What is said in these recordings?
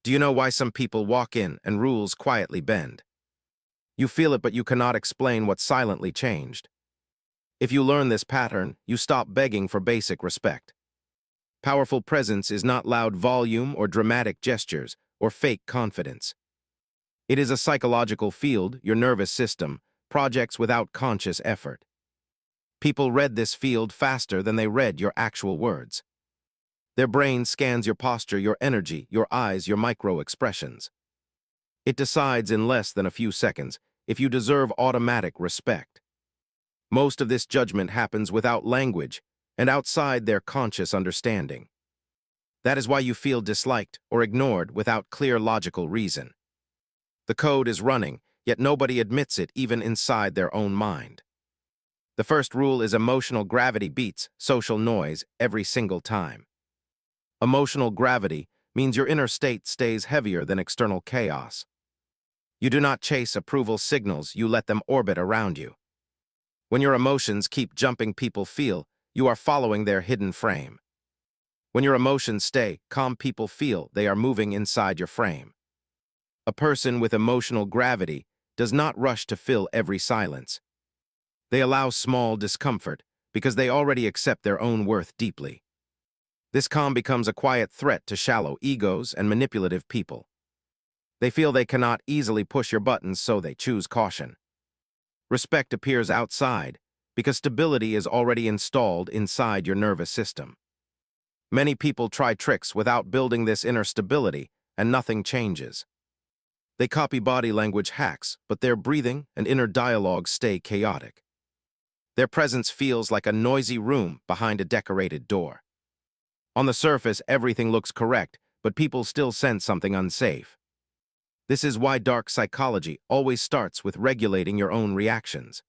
Do you know why some people walk in and rules quietly bend? You feel it, but you cannot explain what silently changed. If you learn this pattern, you stop begging for basic respect. Powerful presence is not loud volume or dramatic gestures or fake confidence. It is a psychological field your nervous system projects without conscious effort. People read this field faster than they read your actual words. Their brain scans your posture, your energy, your eyes, your micro-expressions. It decides in less than a few seconds if you deserve automatic respect. Most of this judgment happens without language and outside their conscious understanding. That is why you feel disliked or ignored without clear logical reason. The code is running, yet nobody admits it even inside their own mind. The first rule is emotional gravity beats social noise every single time. Emotional gravity means your inner state stays heavier than external chaos. You do not chase approval signals, you let them orbit around you. When your emotions keep jumping, people feel you are following their hidden frame. When your emotions stay calm, people feel they are moving inside your frame. A person with emotional gravity does not rush to fill every silence. They allow small discomfort because they already accept their own worth deeply. This calm becomes a quiet threat to shallow egos and manipulative people. They feel they cannot easily push your buttons, so they choose caution. Respect appears outside because stability is already installed inside your nervous system. Many people try tricks without building this inner stability, and nothing changes. They copy body language hacks, but their breathing and inner dialogue stay chaotic. Their presence feels like a noisy room behind a decorated door. On the surface, everything looks correct, but people still sense something unsafe. This is why dark psychology always starts with regulating your own reactions.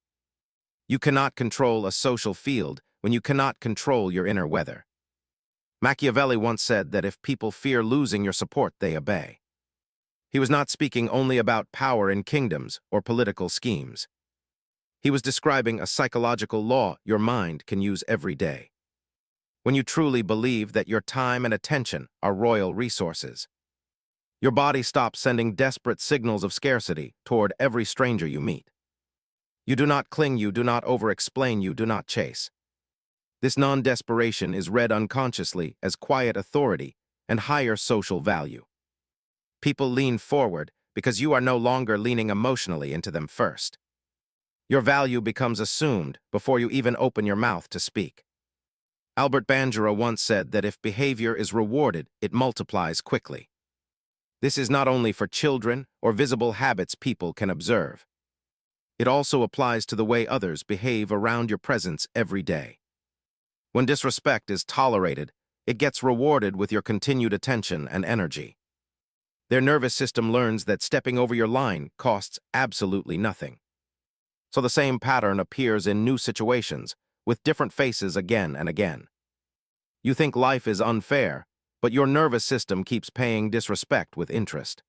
You cannot control a social field when you cannot control your inner weather. Machiavelli once said that if people fear losing your support, they obey. He was not speaking only about power in kingdoms or political schemes. He was describing a psychological law your mind can use every day. When you truly believe that your time and attention are royal resources, your body stops sending desperate signals of scarcity toward every stranger you meet. You do not cling, you do not over-explain, you do not chase. This non-desperation is read unconsciously as quiet authority and higher social value. People lean forward because you are no longer leaning emotionally into them first. Your value becomes assumed before you even open your mouth to speak. Bandura once said that if behavior is rewarded, it multiplies quickly. This is not only for children or visible habits people can observe. It also applies to the way others behave around your presence every day. When disrespect is tolerated, it gets rewarded with your continued attention and energy. Their nervous system learns that stepping over your line costs absolutely nothing. So the same pattern appears in new situations, with different faces again and again. You think life is unfair, but your nervous system keeps paying disrespect with interest.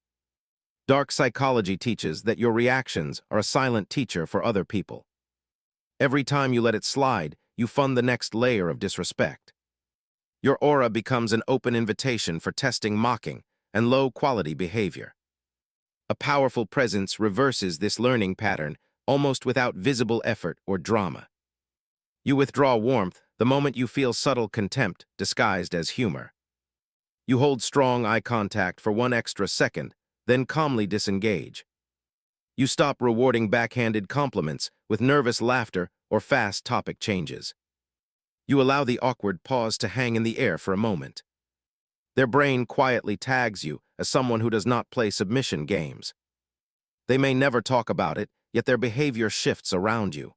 Dark psychology teaches that your reactions are a silent teacher for other people. Every time you let it slide, you fund the next layer of disrespect. Your aura becomes an open invitation for testing, mocking, and low-quality behavior. A powerful presence reverses this learning pattern almost without visible effort or drama. You withdraw warmth the moment you feel subtle contempt disguised as humor. You hold strong eye contact for one extra second, then calmly disengage. You stop rewarding backhanded compliments with nervous laughter or fast topic changes. You allow the awkward pause to hang in the air for a moment. Their brain quietly tags you as someone who does not play submission games. They may never talk about it, yet their behavior shifts around you.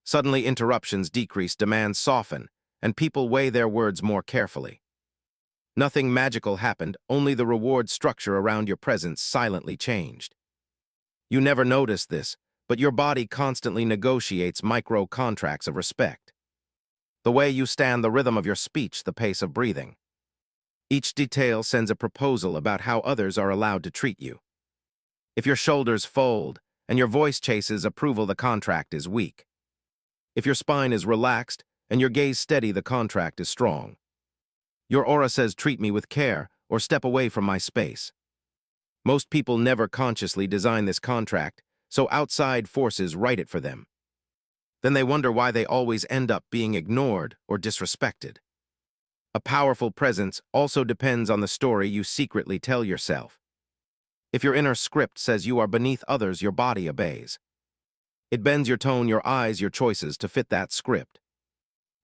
Suddenly, interruptions decrease, demands soften, and people weigh their words more carefully. Nothing magical happened, only the reward structure around your presence silently changed. You never notice this, but your body constantly negotiates micro-contracts of respect. The way you stand, the rhythm of your speech, the pace of breathing. Each detail sends a proposal about how others are allowed to treat you. If your shoulders fold and your voice chases approval, the contract is weak. If your spine is relaxed and your gaze steady, the contract is strong. Your aura says, treat me with care, or step away from my space. Most people never consciously design this contract, so outside forces write it for them. Then they wonder why they always end up being ignored or disrespected. A powerful presence also depends on the story you secretly tell yourself. If your inner script says you are beneath others, your body obeys. It bends your tone, your eyes, your choices to fit that script.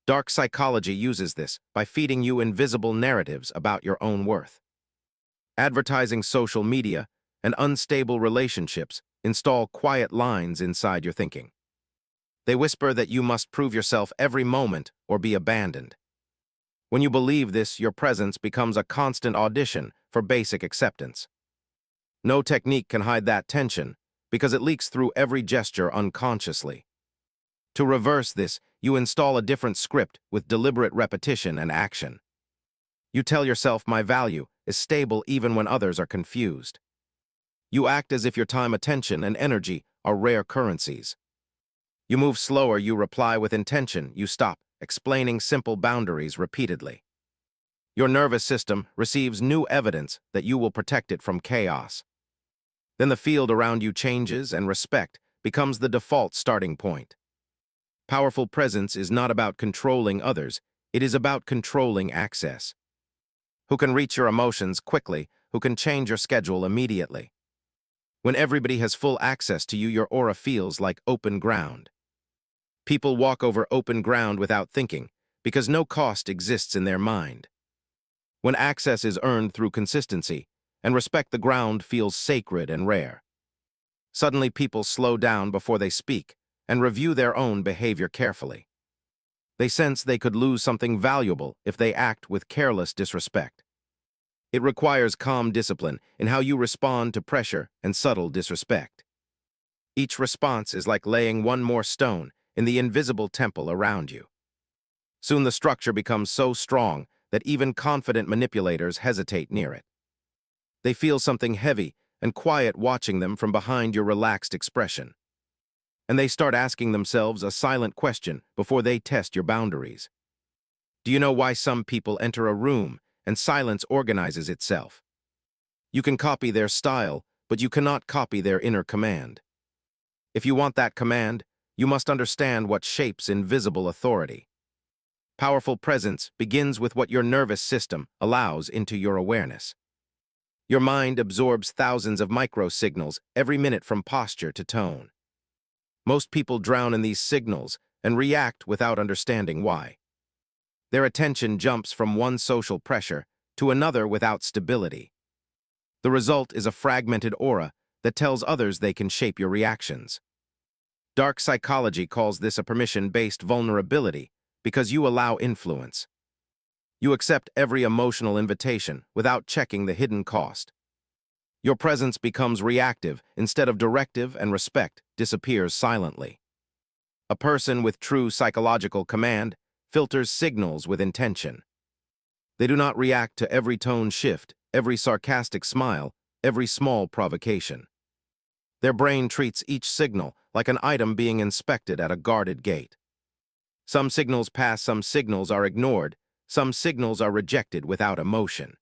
Dark psychology uses this by feeding you invisible narratives about your own worth. Advertising, social media, and unstable relationships install quiet lines inside your thinking. They whisper that you must prove yourself every moment or be abandoned. When you believe this, your presence becomes a constant audition for basic acceptance. No technique can hide that tension because it leaks through every gesture unconsciously. To reverse this, you install a different script with deliberate repetition and action. You tell yourself, my value is stable even when others are confused. You act as if your time, attention, and energy are rare currencies. You move slower, you reply with intention, you stop explaining simple boundaries repeatedly. Your nervous system receives new evidence that you will protect it from chaos. Then the field around you changes and respect becomes the default starting point. Powerful presence is not about controlling others, it is about controlling access. Who can reach your emotions quickly, who can change your schedule immediately. When everybody has full access to you, your aura feels like open ground. People walk over open ground without thinking, because no cost exists in their mind. When access is earned through consistency, and respect, the ground feels sacred and rare. Suddenly people slow down before they speak and review their own behavior carefully. They sense they could lose something valuable if they act with careless disrespect. It requires calm discipline in how you respond to pressure and subtle disrespect. Each response is like laying one more stone in the invisible temple around you. Soon the structure becomes so strong that even confident manipulators hesitate near it. They feel something heavy and quiet watching them from behind your relaxed expression. And they start asking themselves a silent question before they test your boundaries. Do you know why some people enter a room and silence organizes itself? You can copy their style, but you cannot copy their inner command. If you want that command, you must understand what shapes invisible authority. Powerful presence begins with what your nervous system allows into your awareness. Your mind absorbs thousands of micro-signals every minute, from posture to tone. Most people drown in these signals and react without understanding why. Their attention jumps from one social pressure to another without stability. The result is a fragmented aura that tells others they can shape your reactions. Dark psychology calls this a permission-based vulnerability because you allow influence. You accept every emotional invitation without checking the hidden cost. Your presence becomes reactive instead of directive, and respect disappears silently. A person with true psychological command filters signals with intention. They do not react to every tone shift, every sarcastic smile, every small provocation. Their brain treats each signal like an item being inspected at a guarded gate. Some signals pass, some signals are ignored, some signals are rejected without emotion.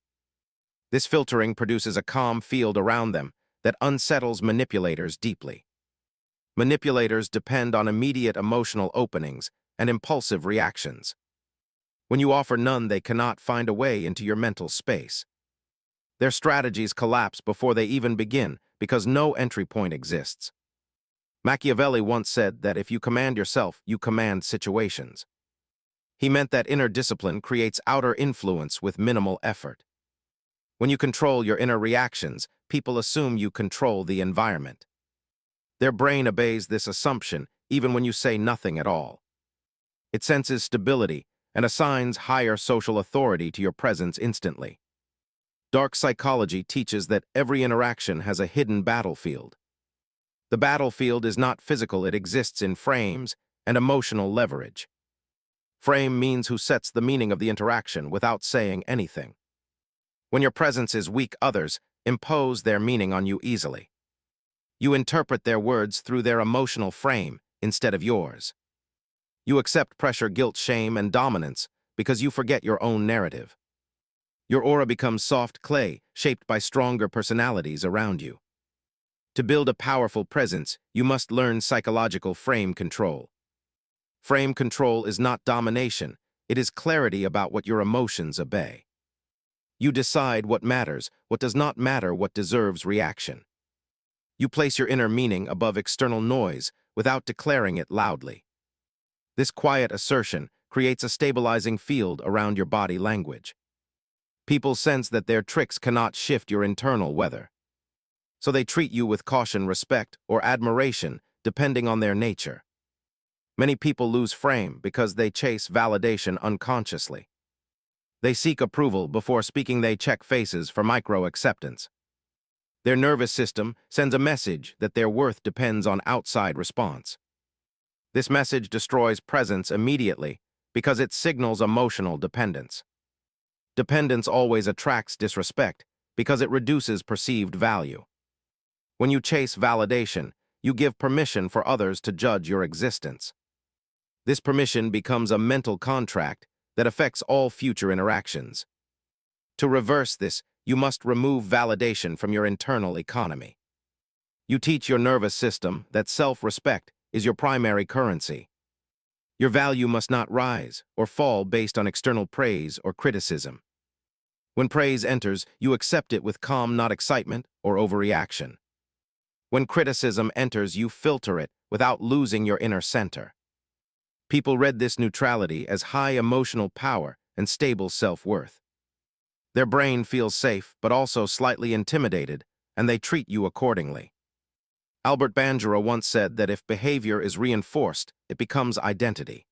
This filtering produces a calm field around them that unsettles manipulators deeply. Manipulators depend on immediate emotional openings and impulsive reactions. When you offer none, they cannot find a way into your mental space. Their strategies collapse before they even begin because no entry point exists. Machiavelli once said that if you command yourself, you command situations. He meant that inner discipline creates outer influence with minimal effort. When you control your inner reactions, people assume you control the environment. Their brain obeys this assumption even when you say nothing at all. It senses stability and assigns higher social authority to your presence instantly. Dark psychology teaches that every interaction has a hidden battlefield. The battlefield is not physical, it exists in frames and emotional leverage. Frame means who sets the meaning of the interaction without saying anything. When your presence is weak, others impose their meaning on you easily. You interpret their words through their emotional frame instead of yours. You accept pressure, guilt, shame, and dominance because you forget your own narrative. Your aura becomes soft clay, shaped by stronger personalities around you. To build a powerful presence, you must learn psychological frame control. Frame control is not domination, it is clarity about what your emotions obey. You decide what matters, what does not matter, what deserves reaction. You place your inner meaning above external noise without declaring it loudly. This quiet assertion creates a stabilizing field around your body language. People sense that their tricks cannot shift your internal weather. So they treat you with caution, respect, or admiration, depending on their nature. Many people lose frame because they chase validation unconsciously. They seek approval before speaking. They check faces for micro-acceptance. Their nervous system sends a message that their worth depends on outside response. This message destroys presence immediately because it signals emotional dependence. Dependence always attracts disrespect because it reduces perceived value. When you chase validation, you give permission for others to judge your existence. This permission becomes a mental contract that affects all future interactions. To reverse this, you must remove validation from your internal economy. You teach your nervous system that self-respect is your primary currency. Your value must not rise or fall based on external praise or criticism. When praise enters, you accept it with calm, not excitement or overreaction. When criticism enters, you filter it without losing your inner center. People read this neutrality as high emotional power and stable self-worth. Their brain feels safe but also slightly intimidated, and they treat you accordingly. Albert Bandura once said that if behavior is reinforced, it becomes identity.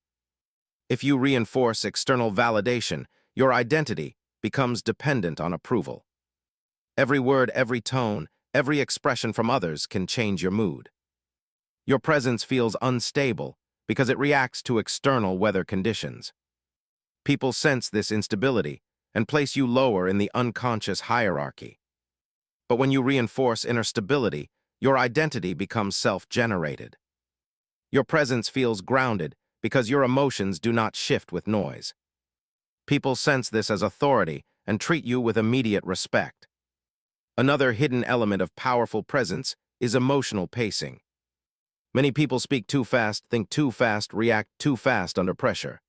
If you reinforce external validation, your identity becomes dependent on approval. Every word, every tone, every expression from others can change your mood. Your presence feels unstable because it reacts to external weather conditions. People sense this instability and place you lower in the unconscious hierarchy. But when you reinforce inner stability, your identity becomes self-generated. Your presence feels grounded because your emotions do not shift with noise. People sense this as authority and treat you with immediate respect. Another hidden element of powerful presence is emotional pacing. Many people speak too fast, think too fast, react too fast under pressure.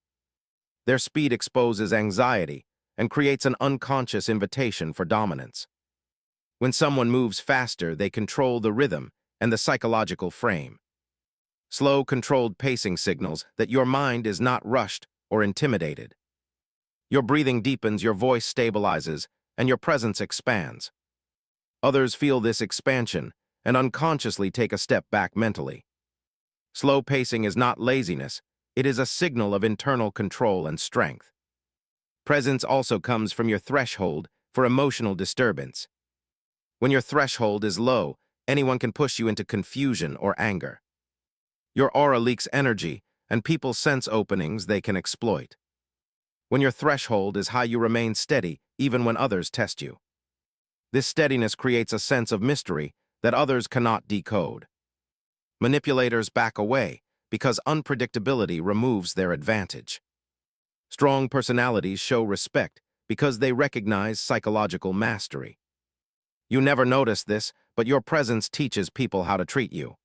Their speed exposes anxiety and creates an unconscious invitation for dominance. When someone moves faster, they control the rhythm and the psychological frame. Slow, controlled pacing signals that your mind is not rushed or intimidated. Your breathing deepens, your voice stabilizes, and your presence expands. Others feel this expansion and unconsciously take a step back mentally. Slow pacing is not laziness, it is a signal of internal control and strength. Presence also comes from your threshold for emotional disturbance. When your threshold is low, anyone can push you into confusion or anger. Your aura leaks energy, and people sense openings they can exploit. When your threshold is high, you remain steady, even when others test you. This steadiness creates a sense of mystery that others cannot decode. Manipulators back away because unpredictability removes their advantage. Strong personalities show respect because they recognize psychological mastery. You never notice this, but your presence teaches people how to treat you.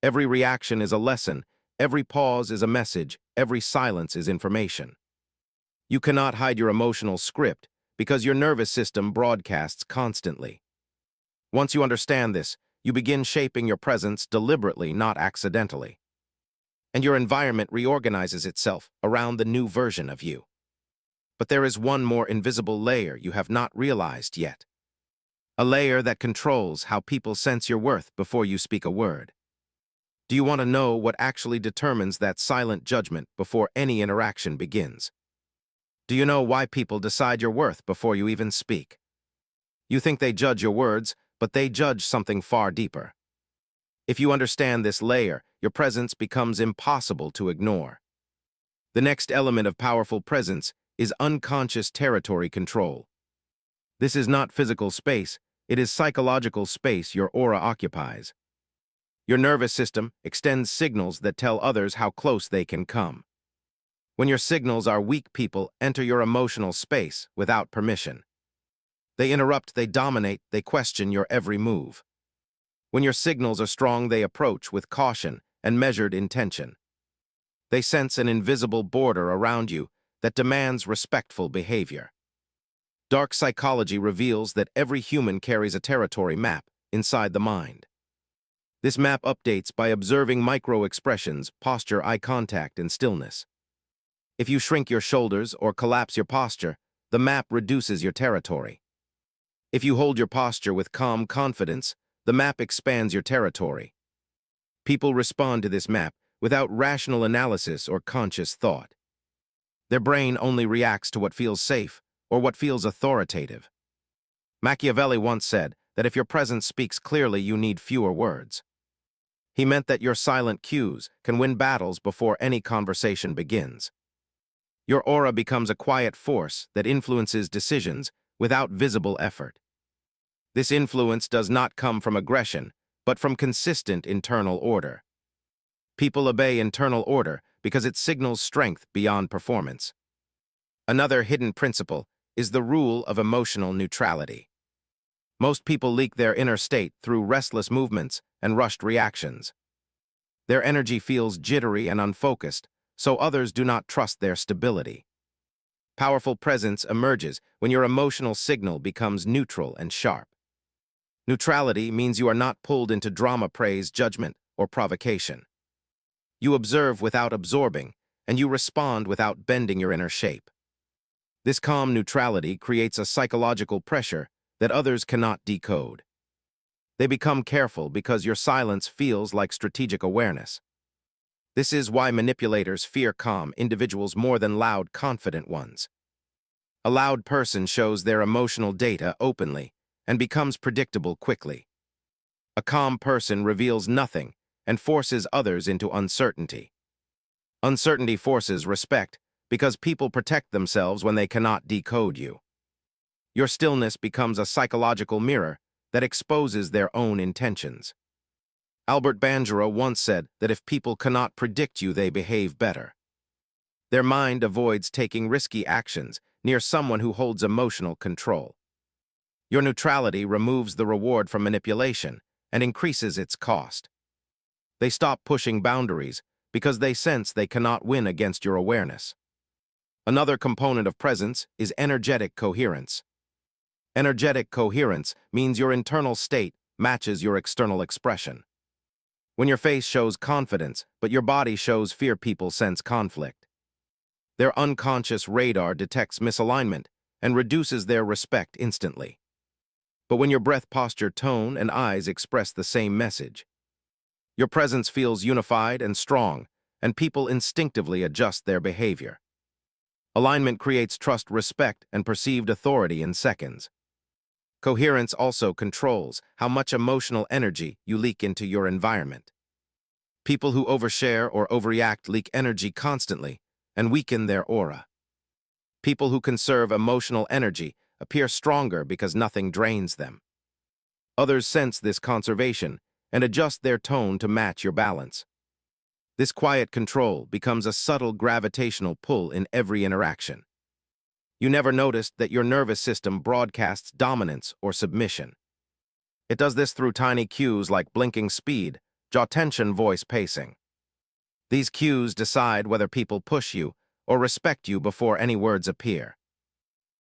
Every reaction is a lesson, every pause is a message, every silence is information. You cannot hide your emotional script because your nervous system broadcasts constantly. Once you understand this, you begin shaping your presence deliberately, not accidentally. And your environment reorganizes itself around the new version of you. But there is one more invisible layer you have not realized yet. A layer that controls how people sense your worth before you speak a word. Do you want to know what actually determines that silent judgment before any interaction begins? Do you know why people decide your worth before you even speak? You think they judge your words, but they judge something far deeper. If you understand this layer, your presence becomes impossible to ignore. The next element of powerful presence is unconscious territory control. This is not physical space, it is psychological space your aura occupies. Your nervous system extends signals that tell others how close they can come. When your signals are weak, people enter your emotional space without permission. They interrupt, they dominate, they question your every move. When your signals are strong, they approach with caution and measured intention. They sense an invisible border around you that demands respectful behavior. Dark psychology reveals that every human carries a territory map inside the mind. This map updates by observing micro-expressions, posture, eye contact, and stillness. If you shrink your shoulders or collapse your posture, the map reduces your territory. If you hold your posture with calm confidence, the map expands your territory. People respond to this map without rational analysis or conscious thought. Their brain only reacts to what feels safe or what feels authoritative. Machiavelli once said that if your presence speaks clearly, you need fewer words. He meant that your silent cues can win battles before any conversation begins. Your aura becomes a quiet force that influences decisions without visible effort. This influence does not come from aggression, but from consistent internal order. People obey internal order because it signals strength beyond performance. Another hidden principle is the rule of emotional neutrality. Most people leak their inner state through restless movements and rushed reactions. Their energy feels jittery and unfocused, so others do not trust their stability. Powerful presence emerges when your emotional signal becomes neutral and sharp. Neutrality means you are not pulled into drama, praise, judgment, or provocation. You observe without absorbing, and you respond without bending your inner shape. This calm neutrality creates a psychological pressure that others cannot decode. They become careful because your silence feels like strategic awareness. This is why manipulators fear calm individuals more than loud, confident ones. A loud person shows their emotional data openly and becomes predictable quickly. A calm person reveals nothing and forces others into uncertainty. Uncertainty forces respect because people protect themselves when they cannot decode you. Your stillness becomes a psychological mirror that exposes their own intentions. Albert Bandura once said that if people cannot predict you, they behave better. Their mind avoids taking risky actions near someone who holds emotional control. Your neutrality removes the reward from manipulation and increases its cost. They stop pushing boundaries because they sense they cannot win against your awareness. Another component of presence is energetic coherence. Energetic coherence means your internal state matches your external expression. When your face shows confidence, but your body shows fear, people sense conflict. Their unconscious radar detects misalignment and reduces their respect instantly. But when your breath, posture, tone, and eyes express the same message, your presence feels unified and strong, and people instinctively adjust their behavior. Alignment creates trust, respect, and perceived authority in seconds. Coherence also controls how much emotional energy you leak into your environment. People who overshare or overreact leak energy constantly and weaken their aura. People who conserve emotional energy appear stronger because nothing drains them. Others sense this conservation and adjust their tone to match your balance. This quiet control becomes a subtle gravitational pull in every interaction. You never noticed that your nervous system broadcasts dominance or submission. It does this through tiny cues like blinking speed, jaw tension, voice pacing. These cues decide whether people push you or respect you before any words appear.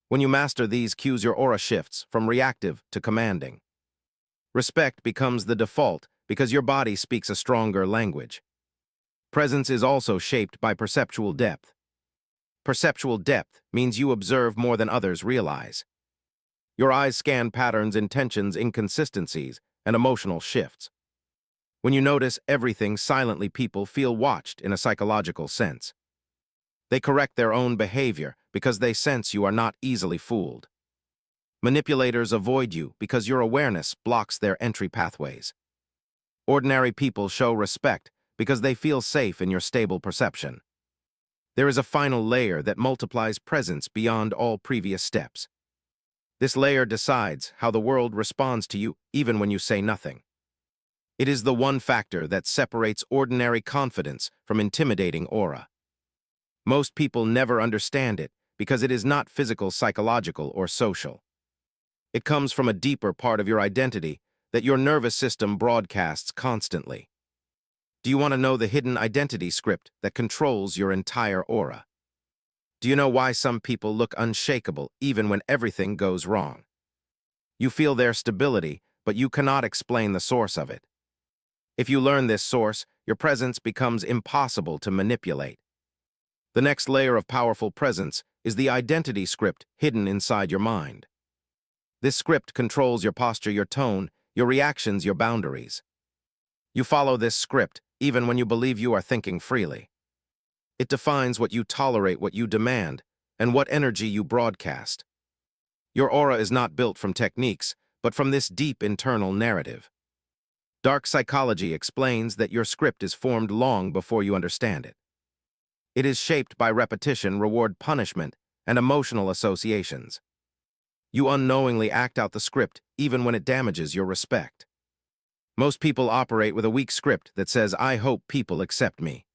When you master these cues, your aura shifts from reactive to commanding. Respect becomes the default because your body speaks a stronger language. Presence is also shaped by perceptual depth. Perceptual depth means you observe more than others realize. Your eyes scan patterns, intentions, inconsistencies, and emotional shifts. When you notice everything silently, people feel watched in a psychological sense. They correct their own behavior because they sense you are not easily fooled. Manipulators avoid you because your awareness blocks their entry pathways. Ordinary people show respect because they feel safe in your stable perception. There is a final layer that multiplies presence beyond all previous steps. This layer decides how the world responds to you even when you say nothing. It is the one factor that separates ordinary confidence from intimidating aura. Most people never understand it because it is not physical, psychological, or social. It comes from a deeper part of your identity that your nervous system broadcasts constantly. Do you want to know the hidden identity script that controls your entire aura? Do you know why some people look unshakable even when everything goes wrong? You feel their stability, but you cannot explain the source of it. If you learn this source, your presence becomes impossible to manipulate. The next layer of powerful presence is the identity script hidden inside your mind. This script controls your posture, your tone, your reactions, your boundaries. You follow this script even when you believe you are thinking freely. It defines what you tolerate, what you demand, and what energy you broadcast. Your aura is not built from techniques, but from this deep internal narrative. Dark psychology explains that your script is formed long before you understand it. It is shaped by repetition, reward, punishment, and emotional associations. You unknowingly act out the script even when it damages your respect. Most people operate with a weak script that says, "I hope people accept me."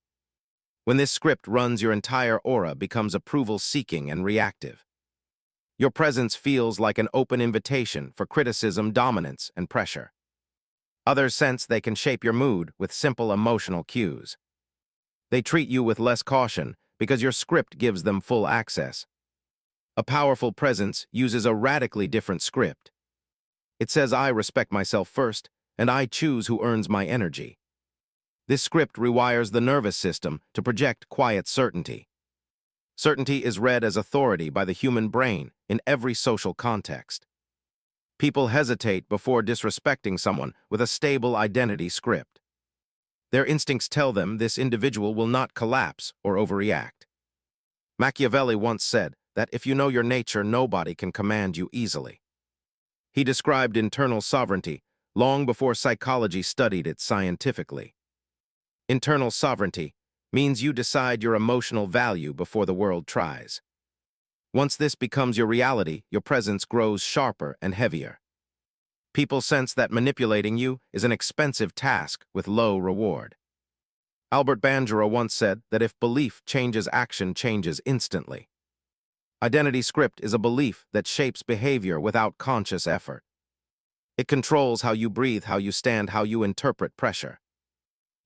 When this script runs, your entire aura becomes approval-seeking and reactive. Your presence feels like an open invitation for criticism, dominance, and pressure. Others sense they can shape your mood with simple emotional cues. They treat you with less caution because your script gives them full access. A powerful presence uses a radically different script. It says, "I respect myself first, and I choose who earns my energy." This script rewires the nervous system to project quiet certainty. Certainty is read as authority by the human brain in every social context. People hesitate before disrespecting someone with a stable identity script. Their instincts tell them this individual will not collapse or overreact. Machiavelli once said that if you know your nature, nobody can command you easily. He described internal sovereignty long before psychology studied it scientifically. Internal sovereignty means you decide your emotional value before the world tries. Once this becomes your reality, your presence grows sharper and heavier. People sense that manipulating you is an expensive task with low reward. Albert Bandura once said that if belief changes, action changes instantly. Identity script is a belief that shapes behavior without conscious effort. It controls how you breathe, how you stand, how you interpret pressure.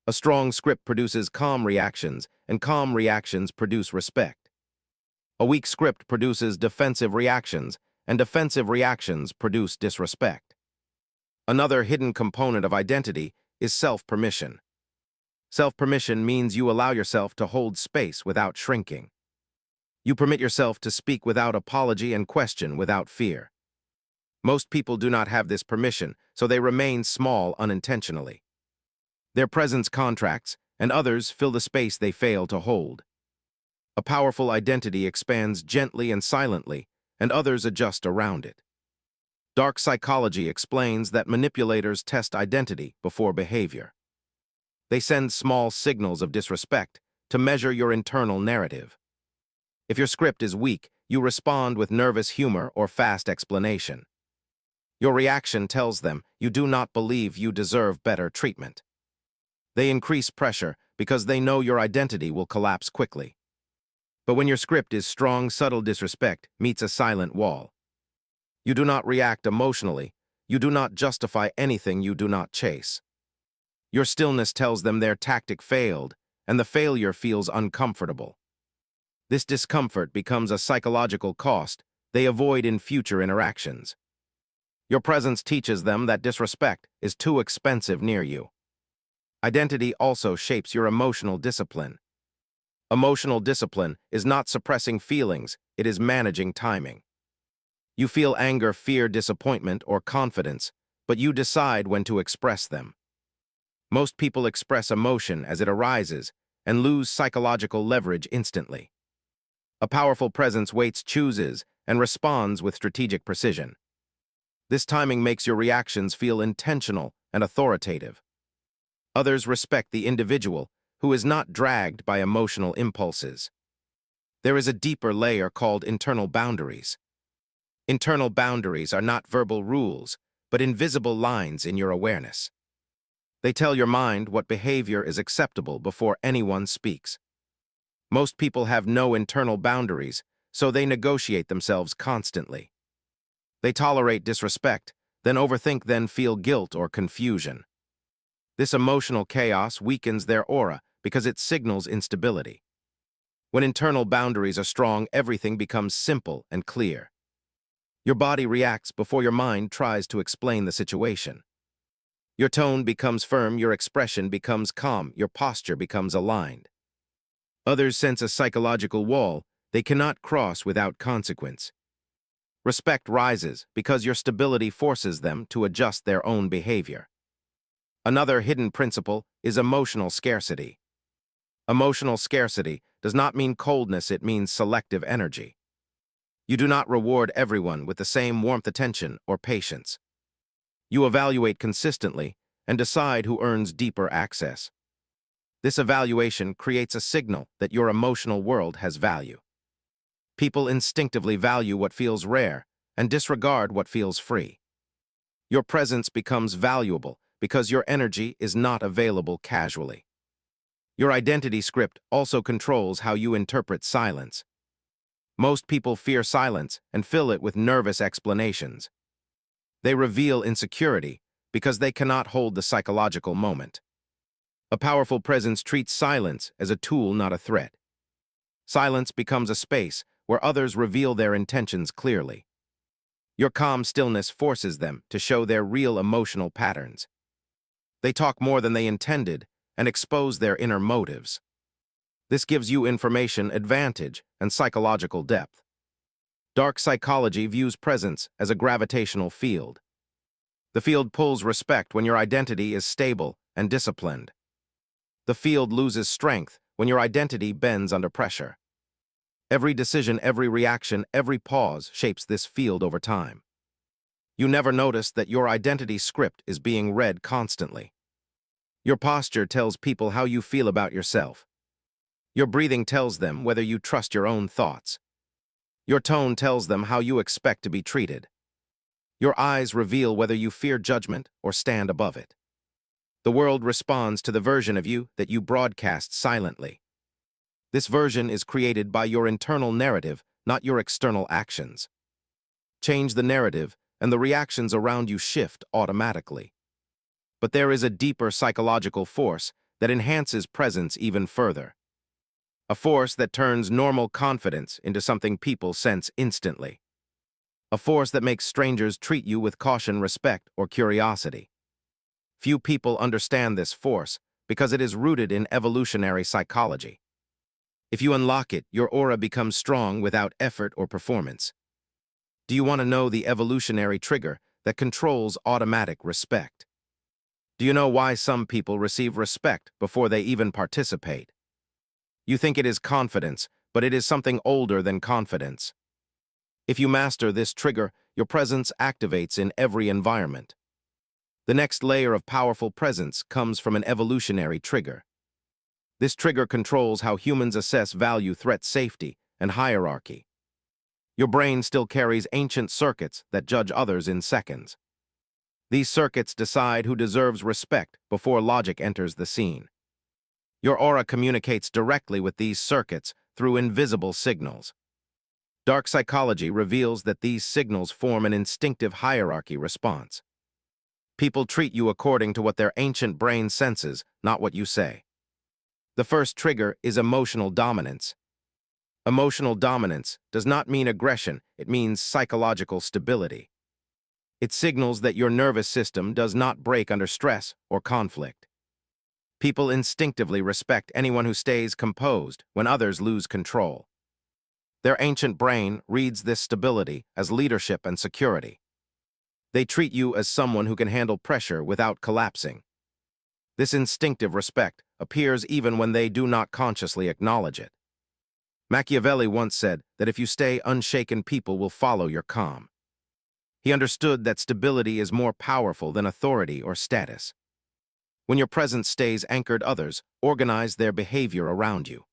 A strong script produces calm reactions, and calm reactions produce respect. A weak script produces defensive reactions, and defensive reactions produce disrespect. Another hidden component of identity is self-permission. Self-permission means you allow yourself to hold space without shrinking. You permit yourself to speak without apology and question without fear. Most people do not have this permission, so they remain small unintentionally. Their presence contracts, and others fill the space they fail to hold. A powerful identity expands gently and silently, and others adjust around it. Dark psychology explains that manipulators test identity before behavior. They send small signals of disrespect to measure your internal narrative. If your script is weak, you respond with nervous humor or fast explanation. Your reaction tells them you do not believe you deserve better treatment. They increase pressure because they know your identity will collapse quickly. But when your script is strong, subtle disrespect meets a silent wall. You do not react emotionally. You do not justify anything you do not chase. Your stillness tells them their tactic failed, and the failure feels uncomfortable. This discomfort becomes a psychological cost they avoid in future interactions. Your presence teaches them that disrespect is too expensive near you. Identity also shapes your emotional discipline. Emotional discipline is not suppressing feelings, it is managing timing. You feel anger, fear, disappointment, or confidence, but you decide when to express them. Most people express emotion as it arises and lose psychological leverage instantly. A powerful presence waits, chooses, and responds with strategic precision. This timing makes your reactions feel intentional and authoritative. Others respect the individual who is not dragged by emotional impulses. There is a deeper layer called internal boundaries. Internal boundaries are not verbal rules, but invisible lines in your awareness. They tell your mind what behavior is acceptable before anyone speaks. Most people have no internal boundaries, so they negotiate themselves constantly. They tolerate disrespect, then overthink, then feel guilt or confusion. This emotional chaos weakens their aura because it signals instability. When internal boundaries are strong, everything becomes simple and clear. Your body reacts before your mind tries to explain the situation. Your tone becomes firm, your expression becomes calm, your posture becomes aligned. Others sense a psychological wall they cannot cross without consequence. Respect rises because your stability forces them to adjust their own behavior. Another hidden principle is emotional scarcity. Emotional scarcity does not mean coldness, it means selective energy. You do not reward everyone with the same warmth, attention, or patience. You evaluate consistently and decide who earns deeper access. This evaluation creates a signal that your emotional world has value. People instinctively value what feels rare and disregard what feels free. Your presence becomes valuable because your energy is not available casually. Your identity script also controls how you interpret silence. Most people fear silence and fill it with nervous explanations. They reveal insecurity because they cannot hold the psychological moment. A powerful presence treats silence as a tool, not a threat. Silence becomes a space where others reveal their intentions clearly. Your calm stillness forces them to show their real emotional patterns. They talk more than they intended and expose their inner motives. This gives you information advantage and psychological depth. Dark psychology views presence as a gravitational field. The field pulls respect when your identity is stable and disciplined. The field loses strength when your identity bends under pressure. Every decision, every reaction, every pause shapes this field over time. You never notice that your identity script is being read constantly. Your posture tells people how you feel about yourself. Your breathing tells them whether you trust your own thoughts. Your tone tells them how you expect to be treated. Your eyes reveal whether you fear judgment or stand above it. The world responds to the version of you that you broadcast silently. This version is created by your internal narrative, not your external actions. Change the narrative, and the reactions around you shift automatically. But there is a deeper psychological force that enhances presence even further. A force that turns normal confidence into something people sense instantly. A force that makes strangers treat you with caution, respect, or curiosity. Few people understand this force because it is rooted in evolutionary psychology. If you unlock it, your aura becomes strong without effort or performance. Do you want to know the evolutionary trigger that controls automatic respect? Do you know why some people receive respect before they even participate? You think it is confidence, but it is something older than confidence. If you master this trigger, your presence activates in every environment. The next layer of powerful presence comes from an evolutionary trigger. This trigger controls how humans assess value, threat, safety, and hierarchy. Your brain still carries ancient circuits that judge others in seconds. These circuits decide who deserves respect before logic enters the scene. Your aura communicates directly with these circuits through invisible signals. Dark psychology reveals that these signals form an instinctive hierarchy response. People treat you according to what their ancient brain senses, not what you say. The first trigger is emotional dominance. Emotional dominance does not mean aggression, it means psychological stability. It signals that your nervous system does not break under stress or conflict. People instinctively respect anyone who stays composed when others lose control. Their ancient brain reads this stability as leadership and security. They treat you as someone who can handle pressure without collapsing. This instinctive respect appears even when they do not consciously acknowledge it. Machiavelli once said that if you stay unshaken, people will follow your calm. He understood that stability is more powerful than authority or status. When your presence stays anchored, others organize their behavior around you.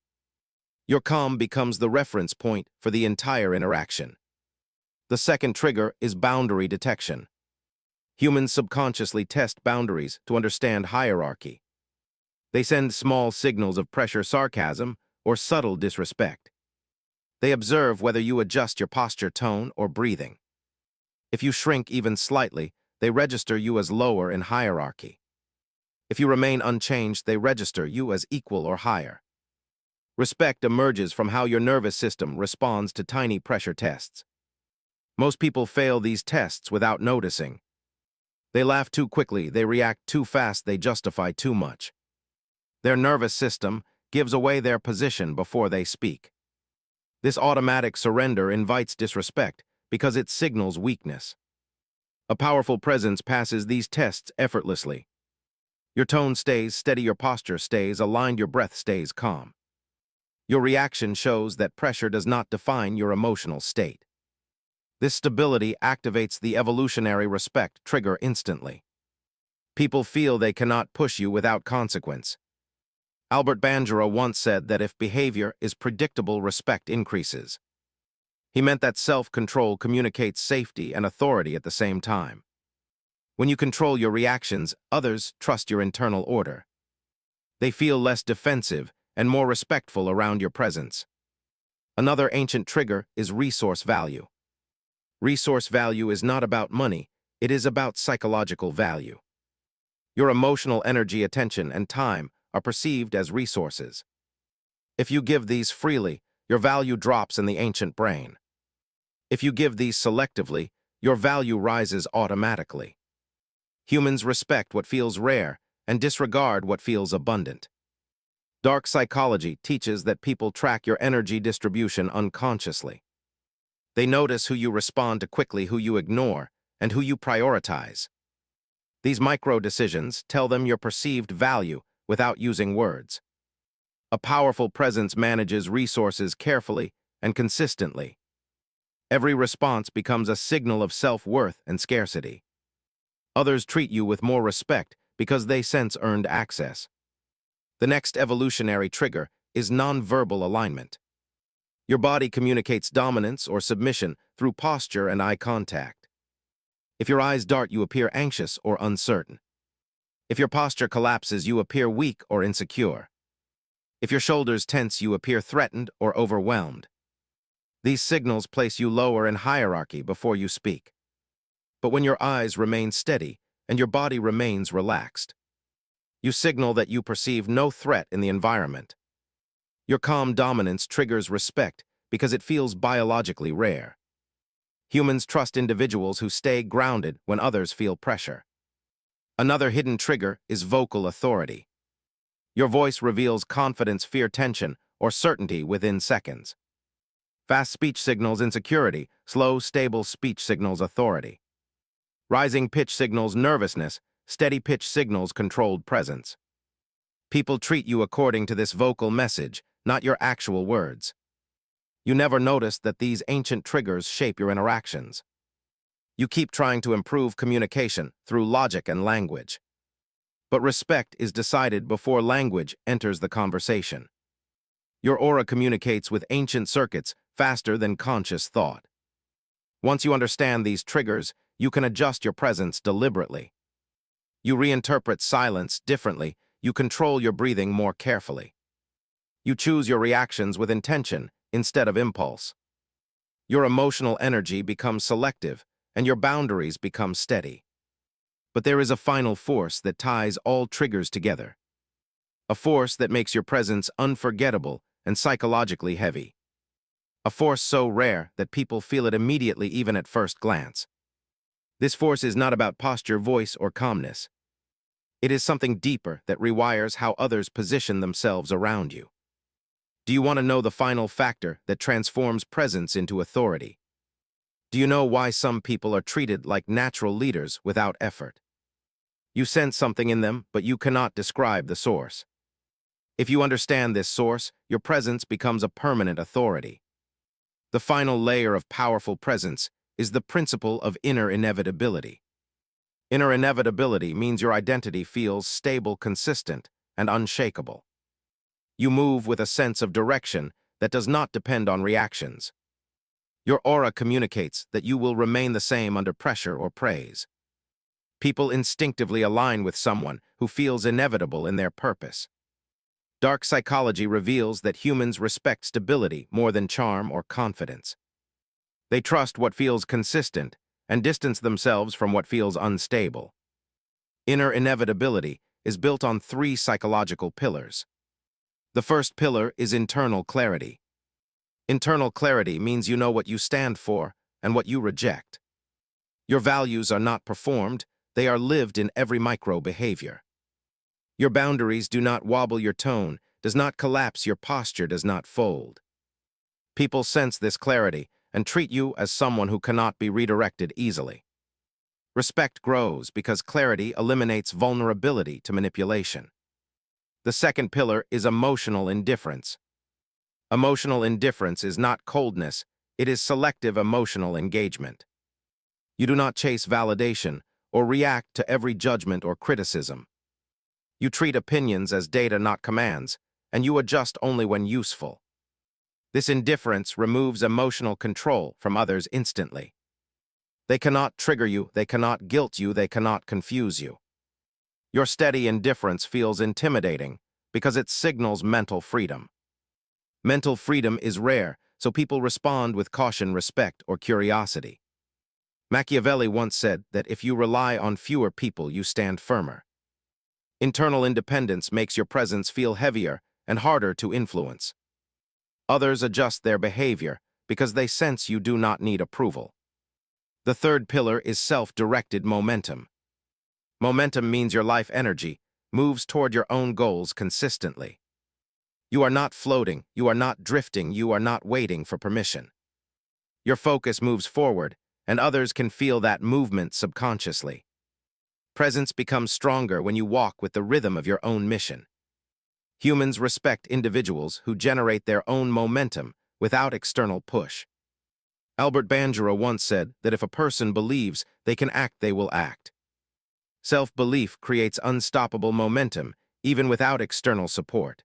Your calm becomes the reference point for the entire interaction. The second trigger is boundary detection. Humans subconsciously test boundaries to understand hierarchy. They send small signals of pressure, sarcasm, or subtle disrespect. They observe whether you adjust your posture, tone, or breathing. If you shrink even slightly, they register you as lower in hierarchy. If you remain unchanged, they register you as equal or higher. Respect emerges from how your nervous system responds to tiny pressure tests. Most people fail these tests without noticing. They laugh too quickly, they react too fast, they justify too much. Their nervous system gives away their position before they speak. This automatic surrender invites disrespect because it signals weakness. A powerful presence passes these tests effortlessly. Your tone stays steady, your posture stays aligned, your breath stays calm. Your reaction shows that pressure does not define your emotional state. This stability activates the evolutionary respect trigger instantly. People feel they cannot push you without consequence. Albert Bandura once said that if behavior is predictable, respect increases. He meant that self-control communicates safety and authority at the same time. When you control your reactions, others trust your internal order. They feel less defensive and more respectful around your presence. Another ancient trigger is resource value. Resource value is not about money, it is about psychological value. Your emotional energy, attention, and time are perceived as resources. If you give these freely, your value drops in the ancient brain. If you give these selectively, your value rises automatically. Humans respect what feels rare and disregard what feels abundant. Dark psychology teaches that people track your energy distribution unconsciously. They notice who you respond to quickly, who you ignore, and who you prioritize. These micro-decisions tell them your perceived value without using words. A powerful presence manages resources carefully and consistently. Every response becomes a signal of self-worth and scarcity. Others treat you with more respect because they sense earned access. The next evolutionary trigger is nonverbal alignment. Your body communicates dominance or submission through posture and eye contact. If your eyes dart, you appear anxious or uncertain. If your posture collapses, you appear weak or insecure. If your shoulders tense, you appear threatened or overwhelmed. These signals place you lower in hierarchy before you speak. But when your eyes remain steady and your body remains relaxed, you signal that you perceive no threat in the environment. Your calm dominance triggers respect because it feels biologically rare. Humans trust individuals who stay grounded when others feel pressure. Another hidden trigger is vocal authority. Your voice reveals confidence, fear, tension, or certainty within seconds. Fast speech signals insecurity, slow, stable speech signals authority. Rising pitch signals nervousness, steady pitch signals controlled presence. People treat you according to this vocal message, not your actual words. You never notice that these ancient triggers shape your interactions. You keep trying to improve communication through logic and language. But respect is decided before language enters the conversation. Your aura communicates with ancient circuits faster than conscious thought. Once you understand these triggers, you can adjust your presence deliberately. You reinterpret silence differently, you control your breathing more carefully. You choose your reactions with intention instead of impulse. Your emotional energy becomes selective, and your boundaries become steady. But there is a final force that ties all triggers together. A force that makes your presence unforgettable and psychologically heavy. A force so rare that people feel it immediately, even at first glance. This force is not about posture, voice, or calmness. It is something deeper that rewires how others position themselves around you. Do you want to know the final factor that transforms presence into authority? Do you know why some people are treated like natural leaders without effort? You sense something in them, but you cannot describe the source. If you understand this source, your presence becomes a permanent authority. The final layer of powerful presence is the principle of inner inevitability. Inner inevitability means your identity feels stable, consistent, and unshakable. You move with a sense of direction that does not depend on reactions. Your aura communicates that you will remain the same under pressure or praise. People instinctively align with someone who feels inevitable in their purpose. Dark psychology reveals that humans respect stability more than charm or confidence. They trust what feels consistent and distance themselves from what feels unstable. Inner inevitability is built on three psychological pillars. The first pillar is internal clarity. Internal clarity means you know what you stand for and what you reject. Your values are not performed, they are lived in every micro-behavior. Your boundaries do not wobble your tone, does not collapse your posture, does not fold. People sense this clarity and treat you as someone who cannot be redirected easily. Respect grows because clarity eliminates vulnerability to manipulation. The second pillar is emotional indifference. Emotional indifference is not coldness, it is selective emotional engagement. You do not chase validation or react to every judgment or criticism. You treat opinions as data, not commands, and you adjust only when useful. This indifference removes emotional control from others instantly. They cannot trigger you, they cannot guilt you, they cannot confuse you. Your steady indifference feels intimidating because it signals mental freedom. Mental freedom is rare, so people respond with caution, respect, or curiosity. Machiavelli once said that if you rely on fewer people, you stand firmer. Internal independence makes your presence feel heavier and harder to influence. Others adjust their behavior because they sense you do not need approval. The third pillar is self-directed momentum. Momentum means your life energy moves toward your own goals consistently. You are not floating, you are not drifting, you are not waiting for permission. Your focus moves forward, and others can feel that movement subconsciously. Presence becomes stronger when you walk with the rhythm of your own mission. Humans respect individuals who generate their own momentum without external push. Albert Bandura once said that if a person believes they can act, they will act. Self-belief creates unstoppable momentum, even without external support.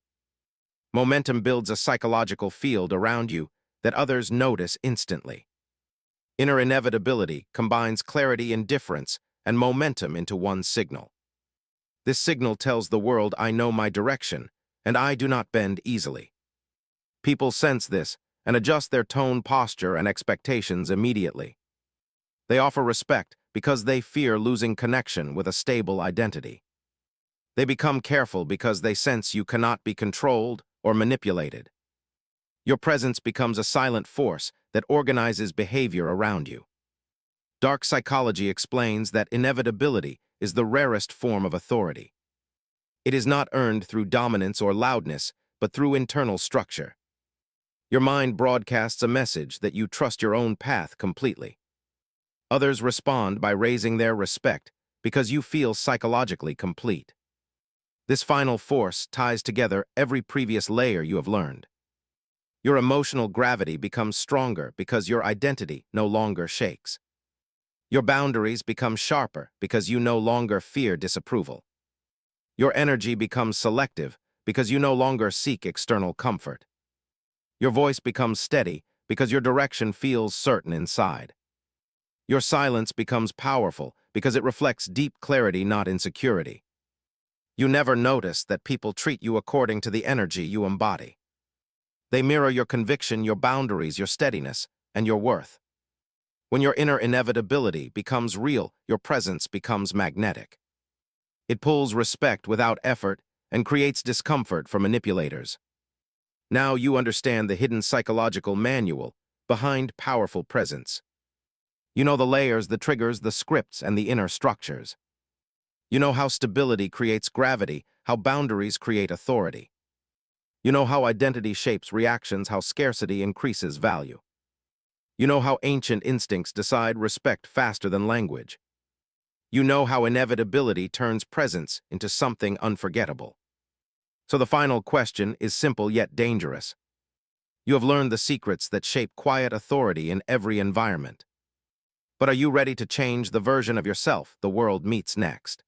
Momentum builds a psychological field around you that others notice instantly. Inner inevitability combines clarity, indifference, and momentum into one signal. This signal tells the world, I know my direction, and I do not bend easily. People sense this and adjust their tone, posture, and expectations immediately. They offer respect because they fear losing connection with a stable identity. They become careful because they sense you cannot be controlled or manipulated. Your presence becomes a silent force that organizes behavior around you. Dark psychology explains that inevitability is the rarest form of authority. It is not earned through dominance or loudness, but through internal structure. Your mind broadcasts a message that you trust your own path completely. Others respond by raising their respect because you feel psychologically complete. This final force ties together every previous layer you have learned. Your emotional gravity becomes stronger because your identity no longer shakes. Your boundaries become sharper because you no longer fear disapproval. Your energy becomes selective because you no longer seek external comfort. Your voice becomes steady because your direction feels certain inside. Your silence becomes powerful because it reflects deep clarity, not insecurity. You never notice that people treat you according to the energy you embody. They mirror your conviction, your boundaries, your steadiness, and your worth. When your inner inevitability becomes real, your presence becomes magnetic. It pulls respect without effort and creates discomfort for manipulators. Now you understand the hidden psychological manual behind powerful presence. You know the layers, the triggers, the scripts, and the inner structures. You know how stability creates gravity, how boundaries create authority. You know how identity shapes reactions, how scarcity increases value. You know how ancient instincts decide respect faster than language. You know how inevitability turns presence into something unforgettable. So the final question is simple yet dangerous. You have learned the secrets that shape quiet authority in every environment. But are you ready to change the version of yourself the world meets next?